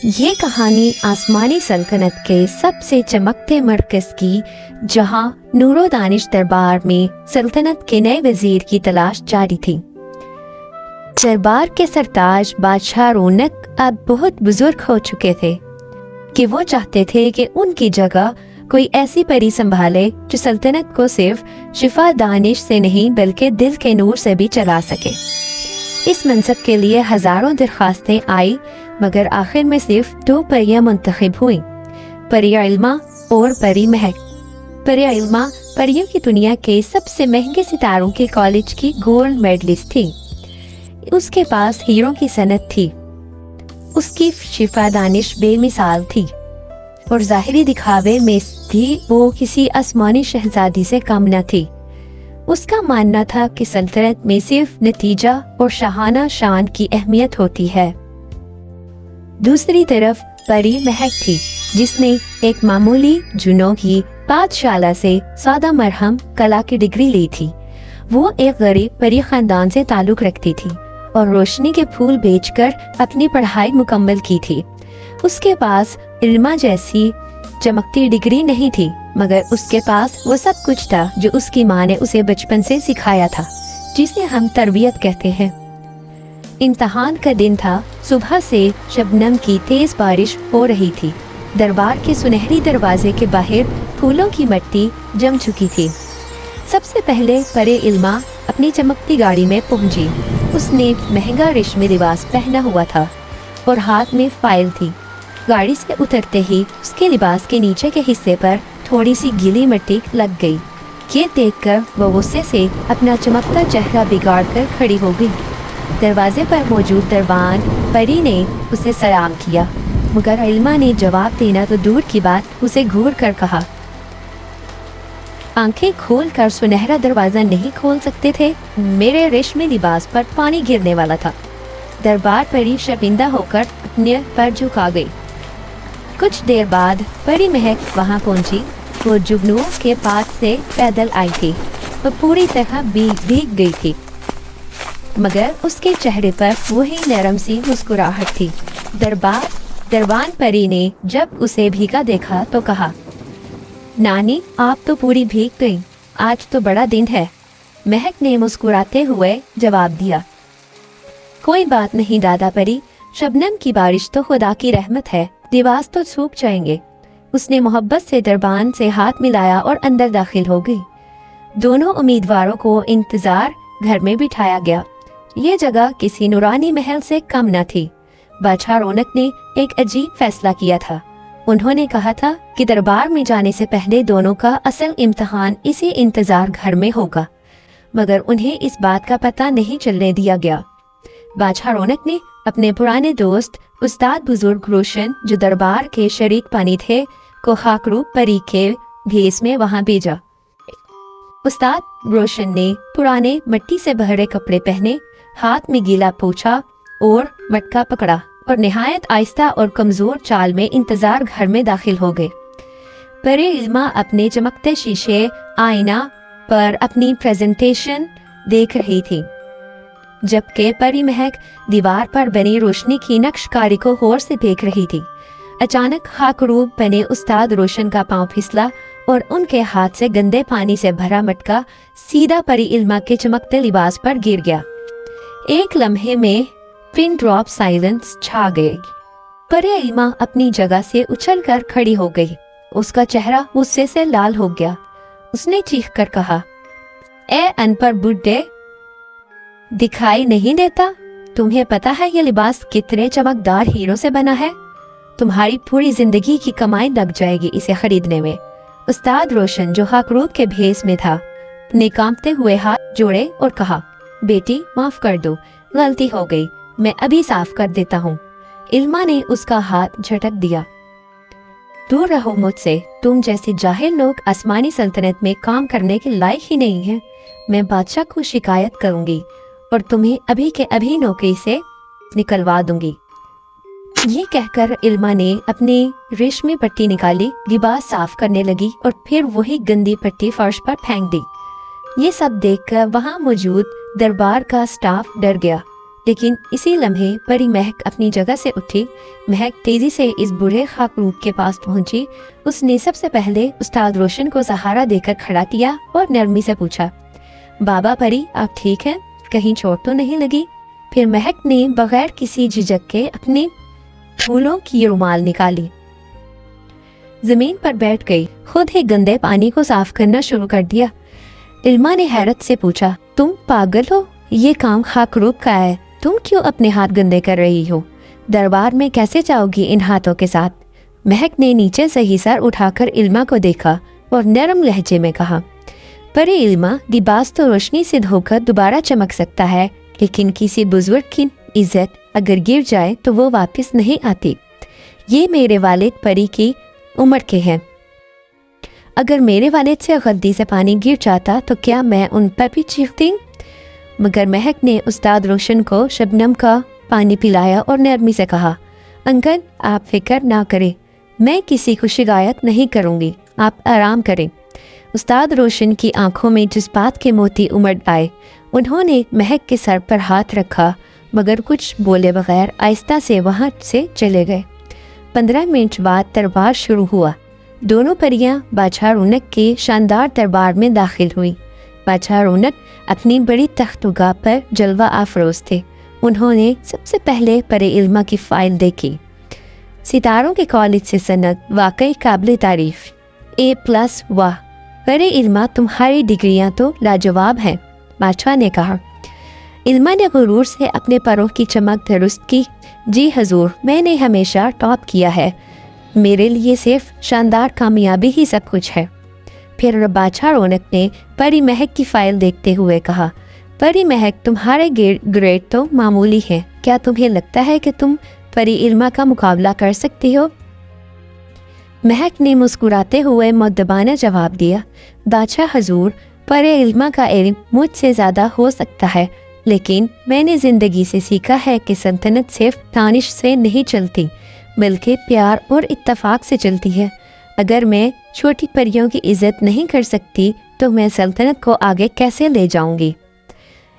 ये कहानी आसमानी सल्तनत के सबसे चमकते मरकज की, जहां नूरो दानिश दरबार में सल्तनत के नए वजीर की तलाश जारी थी। दरबार के सरताज बादशाह रौनक अब बहुत बुजुर्ग हो चुके थे कि वो चाहते थे कि उनकी जगह कोई ऐसी परी संभाले जो सल्तनत को सिर्फ शिफा दानिश से नहीं बल्कि दिल के नूर से भी चला सके। इस मनसब के लिए हजारों दरखास्तें आई, मगर आखिर में सिर्फ 2 परियां मुंतखब हुई, परी इल्मा और परी महक। परी इल्मा परियों की दुनिया के सबसे महंगे सितारों के कॉलेज की गोल्ड मेडलिस्ट थी। उसके पास हीरों की सनत थी। उसकी शिफा दानिश बेमिसाल थी और जाहिरी दिखावे में भी वो किसी आसमानी शहजादी से कम न थी। उसका मानना था कि सल्तनत में सिर्फ नतीजा और शाहाना शान की अहमियत होती है। दूसरी तरफ परी महक थी, जिसने एक मामूली जुनों की पाठशाला से सादा मरहम कला की डिग्री ली थी। वो एक गरीब परी खानदान से ताल्लुक रखती थी और रोशनी के फूल बेचकर अपनी पढ़ाई मुकम्मल की थी। उसके पास इल्मा जैसी चमकती डिग्री नहीं थी, मगर उसके पास वो सब कुछ था जो उसकी माँ ने उसे बचपन से सिखाया था, जिसे हम तरबियत कहते हैं। इम्तहान का दिन था। सुबह से शबनम की तेज बारिश हो रही थी। दरबार के सुनहरी दरवाजे के बाहर फूलों की मट्टी जम चुकी थी। सबसे पहले परे इल्मा अपनी चमकती गाड़ी में पहुंची। उसने महंगा रेशमी लिबास पहना हुआ था और हाथ में फाइल थी। गाड़ी से उतरते ही उसके लिबास के नीचे के हिस्से पर थोड़ी सी गीली मिट्टी लग गई। ये देखकर वो गुस्से से अपना चमकता चेहरा बिगाड़ कर खड़ी हो गई। दरवाजे पर मौजूद दरबान परी ने उसे सलाम किया, मगर इल्मा ने जवाब देना तो दूर की बात, उसे घूर कर कहा, आंखें खोल कर सुनहरा दरवाजा नहीं खोल सकते थे? मेरे रेशमी लिबास पर पानी गिरने वाला था। दरबार परी शर्मिंदा होकर अपने पर झुका गई। कुछ देर बाद परी महक वहां पहुंची। वो जुगनुओं के पास से पैदल आई थी। वो पूरी तरह भीग गई थी, मगर उसके चेहरे पर वही नरम सी मुस्कुराहट थी। दरबान परी ने जब उसे भीगा देखा तो कहा, नानी आप तो पूरी भीग गई, आज तो बड़ा दिन है। महक ने मुस्कुराते हुए जवाब दिया, कोई बात नहीं दादा परी, शबनम की बारिश तो खुदा की रहमत है, लिबास तो सूख जाएंगे। उसने मोहब्बत से दरबान से हाथ मिलाया और अंदर दाखिल हो गई। दोनों उम्मीदवारों को इंतजार घर में बिठाया गया। ये जगह किसी नूरानी महल से कम न थी। बादशाह रौनक ने एक अजीब फैसला किया था। उन्होंने कहा था कि दरबार में जाने से पहले दोनों का असल इम्तिहान इसी इंतजार घर में होगा, मगर उन्हें इस बात का पता नहीं चलने दिया गया। बादशाह रौनक ने अपने पुराने दोस्त उस्ताद बुजुर्ग रोशन, जो दरबार के शरीक पानी थे, को खाकरूब परी के भेस में वहां भेजा। उस्ताद रोशन ने पुराने मिट्टी से भरे कपड़े पहने, हाथ में गीला पोछा और मटका पकड़ा और निहायत आहिस्ता और कमजोर चाल में इंतजार घर में दाखिल हो गए। परी इल्मा अपने चमकते शीशे आईना पर अपनी प्रेजेंटेशन देख रही थी, जबकि परी महक दीवार पर बनी रोशनी की नक्शकारी को गौर से देख रही थी। अचानक खाकरूब बने उस्ताद रोशन का पांव फिसला और उनके हाथ से गंदे पानी से भरा मटका सीधा परी इल्मा के चमकते लिबास पर गिर गया। एक लम्हे में पिन ड्रॉप साइलेंस छा गई। परी इल्मा अपनी जगह से उछलकर खड़ी हो गई। उसका चेहरा गुस्से से लाल हो गया। उसने चीख कर कहा, ए अनपढ़ बुड्ढे, दिखाई नहीं देता? तुम्हें पता है ये लिबास कितने चमकदार हीरो से बना है? तुम्हारी पूरी जिंदगी की कमाई लग जाएगी इसे खरीदने में। उस्ताद रोशन, जो खाकरूब के भेस में था, ने कांपते हुए हाथ जोड़े और कहा, बेटी माफ कर दो, गलती हो गई, मैं अभी साफ कर देता हूँ। इल्मा ने उसका हाथ झटक दिया। दूर रहो मुझसे, तुम जैसे जाहिल लोग आसमानी सल्तनत में काम करने के लायक ही नहीं है। मैं बादशाह को शिकायत करूंगी और तुम्हें अभी के अभी नौकरी से निकलवा दूंगी। ये कहकर इल्मा ने अपनी रेशमी पट्टी निकाली, लिबास साफ करने लगी और फिर वही गंदी पट्टी फर्श पर फेंक दी। ये सब देखकर वहां मौजूद दरबार का स्टाफ डर गया। لیکن اسی لمحے پری مہک اپنی جگہ سے اٹھی۔ مہک تیزی سے اس بوڑھے خاکروب کے پاس پہنچی۔ اس نے سب سے پہلے استاد روشن کو سہارا دے کر کھڑا کیا اور نرمی سے پوچھا، بابا پری آپ ٹھیک ہیں؟ کہیں چوٹ تو نہیں لگی؟ پھر مہک نے بغیر کسی جھجک کے اپنے پھولوں کی رومال نکالی، زمین پر بیٹھ گئی، خود ہی گندے پانی کو صاف کرنا شروع کر دیا۔ علما نے حیرت سے پوچھا، تم پاگل ہو؟ یہ کام خاکروب کا ہے، تم کیوں اپنے ہاتھ گندے کر رہی ہو؟ دربار میں کیسے جاؤ گی ان ہاتھوں کے ساتھ؟ مہک نے نیچے سے ہی سر اٹھا کر علما کو دیکھا اور نرم لہجے میں کہا، پری علما، لباس تو روشنی سے دھو کر دوبارہ چمک سکتا ہے، لیکن کسی بزرگ کی عزت اگر گر جائے تو وہ واپس نہیں آتی۔ یہ میرے والد پری کی عمر کے ہیں، اگر میرے والد سے غلطی سے پانی گر جاتا تو کیا میں ان پر بھی چیختی؟ مگر مہک نے استاد روشن کو شبنم کا پانی پلایا اور نرمی سے کہا، انکل آپ فکر نہ کریں، میں کسی کو شکایت نہیں کروں گی، آپ آرام کریں۔ استاد روشن کی آنکھوں میں جذبات کے موتی امڑ آئے۔ انہوں نے مہک کے سر پر ہاتھ رکھا مگر کچھ بولے بغیر آہستہ سے وہاں سے چلے گئے۔ 15 منٹ بعد دربار شروع ہوا۔ دونوں پریاں بادشاہ رونق کے شاندار دربار میں داخل ہوئیں۔ بادشاہ رونق اپنی بڑی تختگاہ پر جلوہ افروز تھے۔ انہوں نے سب سے پہلے پری علما کی فائل دیکھی۔ ستاروں کے کالج سے سند واقعی قابل تعریف، A+ واہ پری علما، تمہاری ڈگریاں تو لاجواب ہیں، بادشاہ نے کہا۔ علما نے غرور سے اپنے پروں کی چمک درست کی، جی حضور، میں نے ہمیشہ ٹاپ کیا ہے، میرے لیے صرف شاندار کامیابی ہی سب کچھ ہے۔ پھر بادشاہ رونق نے پری مہک کی فائل دیکھتے ہوئے کہا، پری مہک، تمہارے گریڈ تو معمولی ہیں، کیا تمہیں لگتا ہے کہ تم پری علما کا مقابلہ کر سکتی ہو؟ مہک نے مسکراتے ہوئے مؤدبانہ جواب دیا، بادشاہ حضور، پری علما کا علم مجھ سے زیادہ ہو سکتا ہے، لیکن میں نے زندگی سے سیکھا ہے کہ سلطنت صرف دانش سے نہیں چلتی بلکہ پیار اور اتفاق سے چلتی ہے۔ اگر میں چھوٹی پریوں کی عزت نہیں کر سکتی تو میں سلطنت کو آگے کیسے لے جاؤں گی؟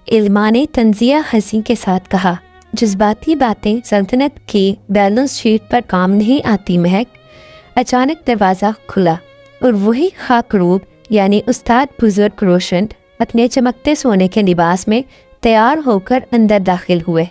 علما نے طنزیہ ہنسی کے ساتھ کہا، جذباتی باتیں سلطنت کی بیلنس شیٹ پر کام نہیں آتی مہک۔ اچانک دروازہ کھلا اور وہی خاکروب یعنی استاد بزرگ روشن اپنے چمکتے سونے کے لباس میں تیار ہو کر اندر داخل ہوئے۔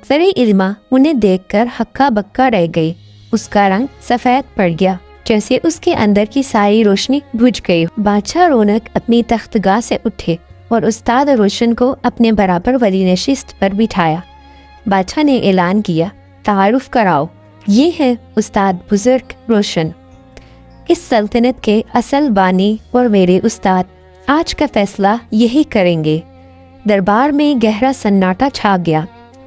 پری علما انہیں دیکھ کر ہکا بکا رہ گئی۔ اس کا رنگ سفید پڑ گیا، جیسے اس کے اندر کی ساری روشنی بجھ گئی۔ بادشاہ رونق اپنی تختگاہ سے اٹھے اور استاد روشن کو اپنے برابر والی نشست پر بٹھایا۔ بادشاہ نے اعلان کیا، تعارف کراؤ، یہ ہے استاد بزرگ روشن، اس سلطنت کے اصل بانی اور میرے استاد، آج کا فیصلہ یہی کریں گے۔ دربار میں گہرا سناٹا چھا گیا۔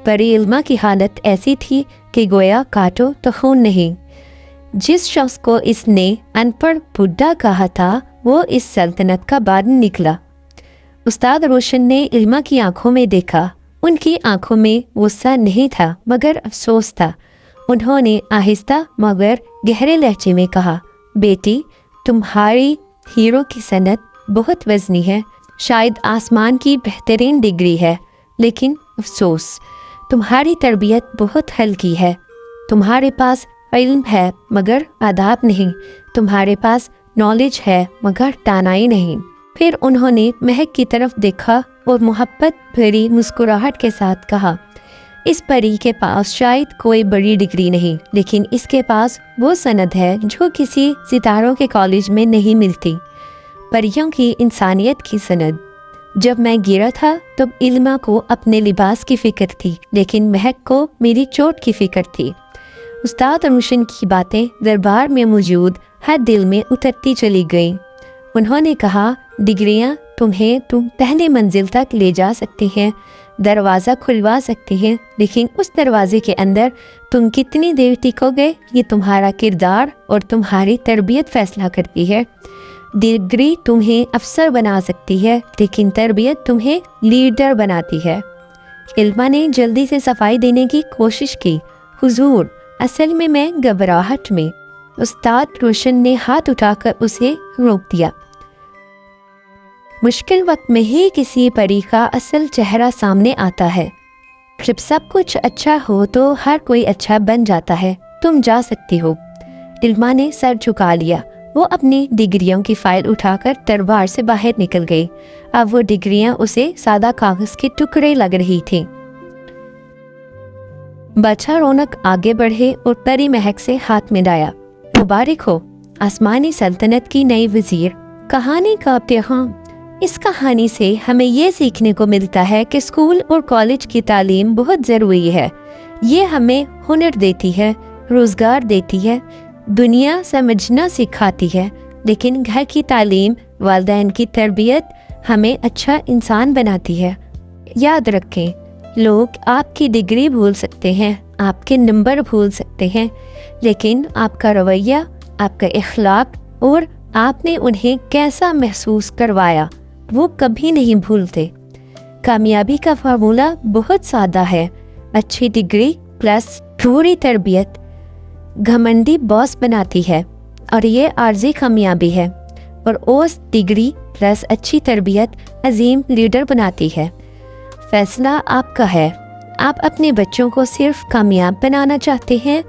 پری علما کی حالت ایسی تھی کہ گویا کاٹو تو خون نہیں۔ جس شخص کو اس نے ان پڑھ بڈھا کہا تھا وہ اس سلطنت کا بادن نکلا۔ استاد روشن نے علما کی آنکھوں میں دیکھا۔ ان کی آنکھوں میں غصہ نہیں تھا مگر افسوس تھا۔ انہوں نے آہستہ مگر گہرے لہجے میں کہا، بیٹی، تمہاری ہیرو کی صنعت بہت وزنی ہے، شاید آسمان کی بہترین ڈگری ہے، لیکن افسوس تمہاری تربیت بہت ہلکی ہے۔ تمہارے پاس علم ہے مگر آداب نہیں، تمہارے پاس نالج ہے مگر دانائی نہیں۔ پھر انہوں نے مہک کی طرف دیکھا اور محبت بھری مسکراہٹ کے ساتھ کہا، اس پری کے پاس شاید کوئی بڑی ڈگری نہیں، لیکن اس کے پاس وہ سند ہے جو کسی ستاروں کے کالج میں نہیں ملتی، پریوں کی انسانیت کی سند۔ جب میں گرا تھا تب علما کو اپنے لباس کی فکر تھی، لیکن مہک کو میری چوٹ کی فکر تھی۔ استاد روشن کی باتیں دربار میں موجود ہر دل میں اترتی چلی گئیں۔ انہوں نے کہا، ڈگریاں تمہیں پہلی منزل تک لے جا سکتی ہیں، دروازہ کھلوا سکتی ہیں، لیکن اس دروازے کے اندر تم کتنی دیر ٹکو گے یہ تمہارا کردار اور تمہاری تربیت فیصلہ کرتی ہے۔ ڈگری تمہیں افسر بنا سکتی ہے لیکن تربیت تمہیں لیڈر بناتی ہے۔ علما نے جلدی سے صفائی دینے کی کوشش کی، حضور، اصل میں گھبراہٹ میں۔ استاد روشن نے ہاتھ اٹھا کر اسے روک دیا۔ مشکل وقت میں ہی کسی پری کا اصل چہرہ سامنے آتا ہے۔ जब सब कुछ अच्छा हो तो हर कोई अच्छा बन जाता है। तुम जा सकती हो। दिलमा ने सर झुका लिया। वो अपनी डिग्रियों की फाइल उठाकर दरबार से बाहर निकल गई। अब वो डिग्रियां उसे सादा कागज के टुकड़े लग रही थी। बादशाह रौनक आगे बढ़े और परी महक से हाथ मिलाया। मुबारक हो आसमानी सल्तनत की नई वजीर। कहानी का पैगाम। इस कहानी से हमें ये सीखने को मिलता है कि स्कूल और कॉलेज की तालीम बहुत ज़रूरी है। ये हमें हुनर देती है, रोज़गार देती है, दुनिया समझना सिखाती है, लेकिन घर की तालीम, वालिदैन की तरबियत हमें अच्छा इंसान बनाती है। याद रखें, लोग आपकी डिग्री भूल सकते हैं, आपके नंबर भूल सकते हैं, लेकिन आपका रवैया, आपका इखलाक और आपने उन्हें कैसा महसूस करवाया वो कभी नहीं भूलते। कामयाबी का फार्मूला बहुत सादा है। अच्छी डिग्री प्लस पूरी तरबियत घमंडी बॉस बनाती है और ये आर्जी कामयाबी है, और ओस डिग्री प्लस अच्छी तरबियत अजीम लीडर बनाती है। फैसला आपका है। आप अपने बच्चों को सिर्फ कामयाब बनाना चाहते हैं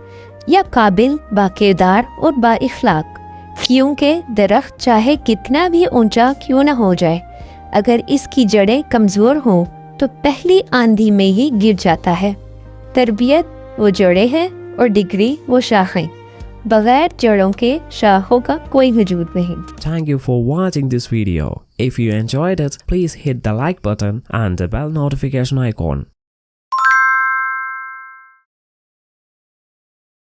या काबिल, बाकिरदार और बाइखलाक? क्योंकि दरख्त चाहे कितना भी ऊंचा क्यों ना हो जाए, अगर इसकी जड़ें कमज़ोर हों तो पहली आंधी में ही गिर जाता है। तरबियत वो जड़ें हैं और डिग्री वो शाखें। बगैर जड़ों के शाखों का कोई वजूद नहीं। Thank you for watching this video. If you enjoyed it, please hit the like button and the bell notification icon.